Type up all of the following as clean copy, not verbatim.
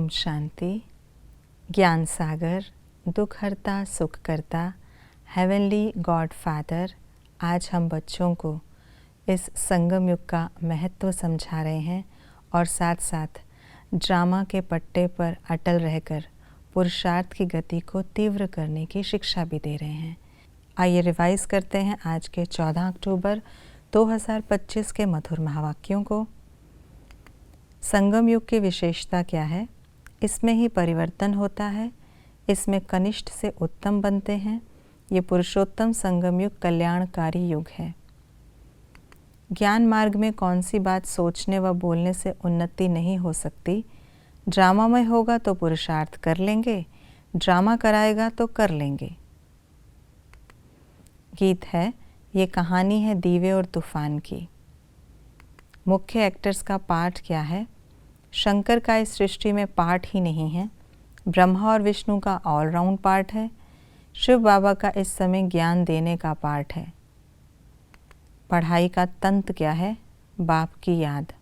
ओम शांति। ज्ञान सागर, दुख हरता सुख करता, हेवनली गॉड फादर, आज हम बच्चों को इस संगम युग का महत्व समझा रहे हैं और साथ साथ ड्रामा के पट्टे पर अटल रहकर पुरुषार्थ की गति को तीव्र करने की शिक्षा भी दे रहे हैं। आइए रिवाइज करते हैं आज के 14 अक्टूबर 2025 के मधुर महावाक्यों को। संगम युग की विशेषता क्या है? इसमें ही परिवर्तन होता है, इसमें कनिष्ठ से उत्तम बनते हैं। ये पुरुषोत्तम संगम युग कल्याणकारी युग है। ज्ञान मार्ग में कौन सी बात सोचने व बोलने से उन्नति नहीं हो सकती? ड्रामामय होगा तो पुरुषार्थ कर लेंगे, ड्रामा कराएगा तो कर लेंगे। गीत है, ये कहानी है दीवे और तूफान की। मुख्य एक्टर्स का पाठ क्या है? शंकर का इस सृष्टि में पार्ट ही नहीं है, ब्रह्मा और विष्णु का ऑलराउंड पार्ट है। शिव बाबा का इस समय ज्ञान देने का पार्ट है। पढ़ाई का तंत्र क्या है? बाप की याद।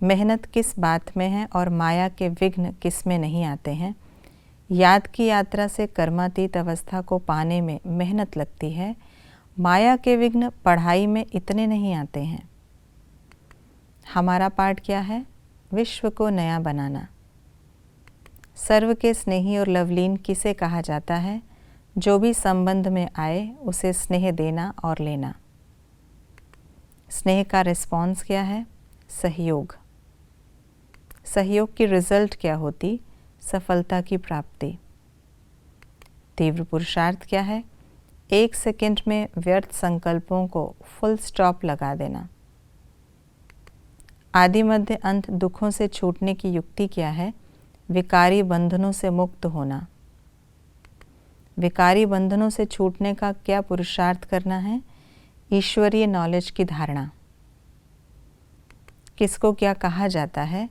मेहनत किस बात में है और माया के विघ्न किस में नहीं आते हैं? याद की यात्रा से कर्मातीत अवस्था को पाने में मेहनत लगती है। माया के विघ्न पढ़ाई में इतने नहीं आते हैं। हमारा पाठ क्या है? विश्व को नया बनाना। सर्व के स्नेही और लवलीन किसे कहा जाता है? जो भी संबंध में आए उसे स्नेह देना और लेना। स्नेह का रिस्पॉन्स क्या है? सहयोग। सहयोग की रिजल्ट क्या होती? सफलता की प्राप्ति। तीव्र पुरुषार्थ क्या है? 1 सेकंड में व्यर्थ संकल्पों को फुल स्टॉप लगा देना। आदि मध्य अंत दुखों से छूटने की युक्ति क्या है? विकारी बंधनों से मुक्त होना। विकारी बंधनों से छूटने का क्या पुरुषार्थ करना है? ईश्वरीय नॉलेज की धारणा। किसको क्या कहा जाता है?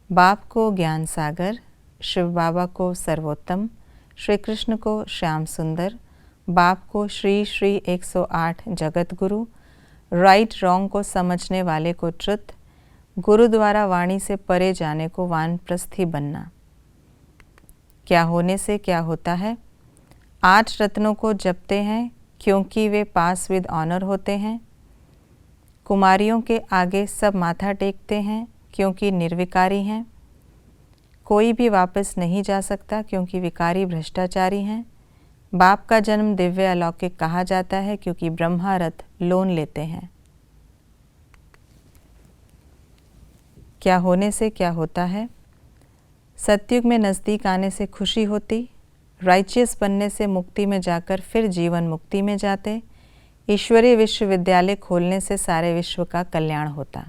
बाप को ज्ञान सागर, शिव बाबा को सर्वोत्तम, श्री कृष्ण को श्याम सुंदर, बाप को श्री श्री 108 जगत गुरु, राइट रॉन्ग को समझने वाले को ट्रुथ, गुरु द्वारा वाणी से परे जाने को वानप्रस्थी बनना। क्या होने से क्या होता है? 8 रत्नों को जपते हैं क्योंकि वे पास विद ऑनर होते हैं। कुमारियों के आगे सब माथा टेकते हैं क्योंकि निर्विकारी हैं। कोई भी वापस नहीं जा सकता क्योंकि विकारी भ्रष्टाचारी हैं। बाप का जन्म दिव्य अलौकिक कहा जाता है क्योंकि ब्रह्मा रथ लोन लेते हैं। क्या होने से क्या होता है? सतयुग में नज़दीक आने से खुशी होती, राइचियस बनने से मुक्ति में जाकर फिर जीवन मुक्ति में जाते, ईश्वरीय विश्वविद्यालय खोलने से सारे विश्व का कल्याण होता।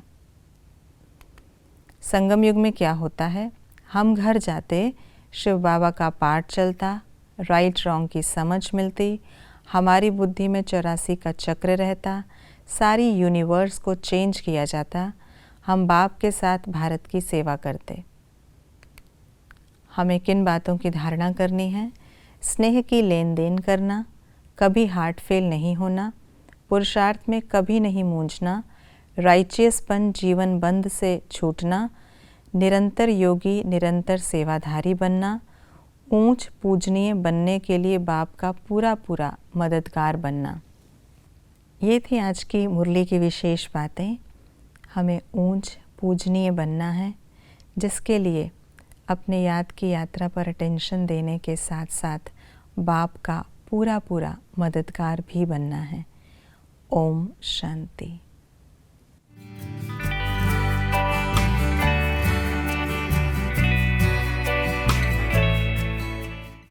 संगम युग में क्या होता है? हम घर जाते, शिव बाबा का पाठ चलता, राइट रॉन्ग की समझ मिलती, हमारी बुद्धि में 84 का चक्र रहता, सारी यूनिवर्स को चेंज किया जाता, हम बाप के साथ भारत की सेवा करते। हमें किन बातों की धारणा करनी है? स्नेह की लेन देन करना, कभी हार्ट फेल नहीं होना, पुरुषार्थ में कभी नहीं मूंझना, राइचियसपन जीवन बंध से छूटना, निरंतर योगी निरंतर सेवाधारी बनना, ऊंच पूजनीय बनने के लिए बाप का पूरा पूरा मददगार बनना। ये थी आज की मुरली की विशेष बातें। हमें ऊंच पूजनीय बनना है, जिसके लिए अपने याद की यात्रा पर अटेंशन देने के साथ साथ बाप का पूरा पूरा मददगार भी बनना है। ओम शांति।